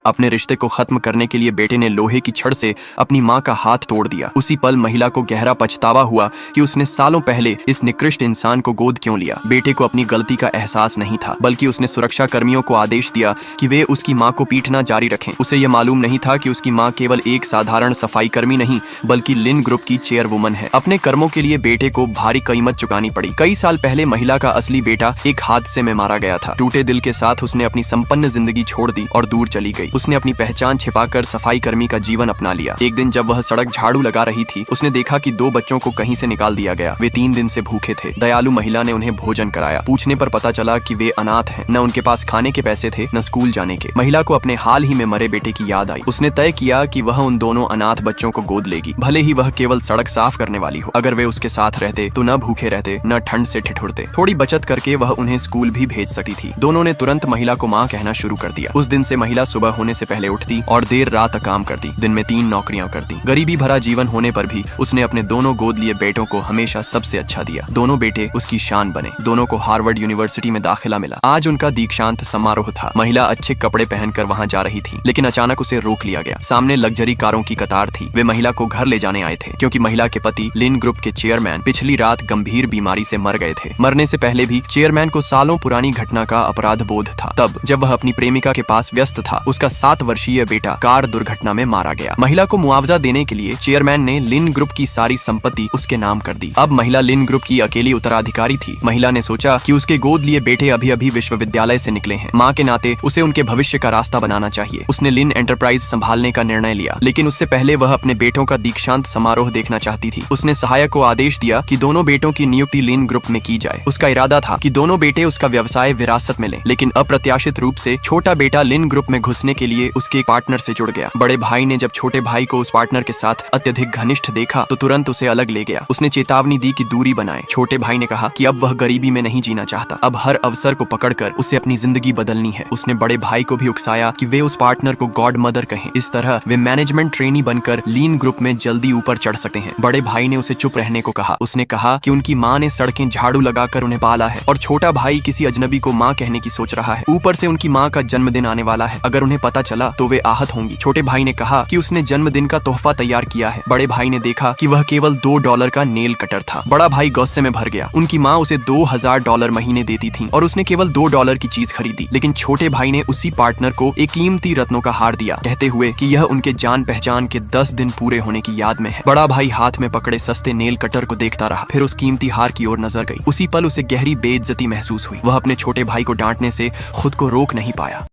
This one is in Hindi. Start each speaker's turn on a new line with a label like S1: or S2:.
S1: अपने रिश्ते को खत्म करने के लिए बेटे ने लोहे की छड़ से अपनी माँ का हाथ तोड़ दिया। उसी पल महिला को गहरा पछतावा हुआ कि उसने सालों पहले इस निकृष्ट इंसान को गोद क्यों लिया। बेटे को अपनी गलती का एहसास नहीं था, बल्कि उसने सुरक्षा कर्मियों को आदेश दिया कि वे उसकी माँ को पीटना जारी रखें। उसे यह मालूम नहीं था कि उसकी माँ केवल एक साधारण सफाई कर्मी नहीं, बल्कि लिन ग्रुप की चेयरवुमन है। अपने कर्मों के लिए बेटे को भारी कीमत चुकानी पड़ी। कई साल पहले महिला का असली बेटा एक हादसे में मारा गया था। टूटे दिल के साथ उसने अपनी संपन्न जिंदगी छोड़ दी और दूर चली गई। उसने अपनी पहचान छिपाकर सफाई कर्मी का जीवन अपना लिया। एक दिन जब वह सड़क झाड़ू लगा रही थी, उसने देखा कि 2 बच्चों को कहीं से निकाल दिया गया। वे 3 दिन से भूखे थे। दयालु महिला ने उन्हें भोजन कराया। पूछने पर पता चला कि वे अनाथ हैं। न उनके पास खाने के पैसे थे, न स्कूल जाने के। महिला को अपने हाल ही में मरे बेटे की याद आई। उसने तय किया कि वह उन दोनों अनाथ बच्चों को गोद लेगी, भले ही वह केवल सड़क साफ करने वाली हो। अगर वे उसके साथ रहते तो न भूखे रहते, न ठंड से ठिठुरते। थोड़ी बचत करके वह उन्हें स्कूल भी भेज सकती थी। दोनों ने तुरंत महिला को माँ कहना शुरू कर दिया। उस दिन से महिला सुबह होने से पहले उठती और देर रात तक काम करती। दिन में 3 नौकरियां करती। गरीबी भरा जीवन होने पर भी उसने अपने दोनों गोद लिए बेटों को हमेशा सबसे अच्छा दिया। दोनों बेटे उसकी शान बने। दोनों को हार्वर्ड यूनिवर्सिटी में दाखिला मिला। आज उनका दीक्षांत समारोह था। महिला अच्छे कपड़े पहनकर वहां जा रही थी, लेकिन अचानक उसे रोक लिया गया। सामने लग्जरी कारों की कतार थी। वे महिला को घर ले जाने आए थे, क्योंकि महिला के पति लिन ग्रुप के चेयरमैन पिछली रात गंभीर बीमारी से मर गए थे। मरने से पहले भी चेयरमैन को सालों पुरानी घटना का अपराध बोध था। तब जब वह अपनी प्रेमिका के पास व्यस्त था, उसका 7 वर्षीय बेटा कार दुर्घटना में मारा गया। महिला को मुआवजा देने के लिए चेयरमैन ने लिन ग्रुप की सारी संपत्ति उसके नाम कर दी। अब महिला लिन ग्रुप की अकेली उत्तराधिकारी थी। महिला ने सोचा कि उसके गोद लिए बेटे अभी अभी विश्वविद्यालय से निकले हैं। माँ के नाते उसे उनके भविष्य का रास्ता बनाना चाहिए। उसने लिन एंटरप्राइज संभालने का निर्णय लिया, लेकिन उससे पहले वह अपने बेटों का दीक्षांत समारोह देखना चाहती थी। उसने सहायक को आदेश दिया कि दोनों बेटों की नियुक्ति लिन ग्रुप में की जाए। उसका इरादा था कि दोनों बेटे उसका व्यवसाय विरासत में लें, लेकिन अप्रत्याशित रूप से छोटा बेटा लिन ग्रुप में घुसने के लिए उसके पार्टनर से जुड़ गया। बड़े भाई ने जब छोटे भाई को उस पार्टनर के साथ अत्यधिक घनिष्ठ देखा तो तुरंत उसे अलग ले गया। उसने चेतावनी दी कि दूरी बनाए। छोटे भाई ने कहा कि अब वह गरीबी में नहीं जीना चाहता। अब हर अवसर को पकड़कर उसे अपनी जिंदगी बदलनी है। उसने बड़े भाई को भी उकसाया कि वे उस पार्टनर को गॉड मदर कहें। इस तरह वे मैनेजमेंट ट्रेनी बनकर लीन ग्रुप में जल्दी ऊपर चढ़ सकते हैं। बड़े भाई ने उसे चुप रहने को कहा। उसने कहा कि उनकी माँ ने सड़कें झाड़ू लगाकर उन्हें पाला है और छोटा भाई किसी अजनबी को माँ कहने की सोच रहा है। ऊपर से उनकी माँ का जन्मदिन आने वाला है। अगर उन्हें पता चला तो वे आहत होंगी। छोटे भाई ने कहा कि उसने जन्मदिन का तोहफा तैयार किया है। बड़े भाई ने देखा कि वह केवल $2 का नेल कटर था। बड़ा भाई गुस्से में भर गया। उनकी माँ उसे $2000 महीने देती थी और उसने केवल $2 की चीज खरीदी। लेकिन छोटे भाई ने उसी पार्टनर को एक कीमती रत्नों का हार दिया, कहते हुए कि यह उनके जान पहचान के 10 दिन पूरे होने की याद में है। बड़ा भाई हाथ में पकड़े सस्ते नेल कटर को देखता रहा, फिर उस कीमती हार की ओर नजर गई। उसी पल उसे गहरी बेइज्जती महसूस हुई। वह अपने छोटे भाई को डांटने से खुद को रोक नहीं पाया।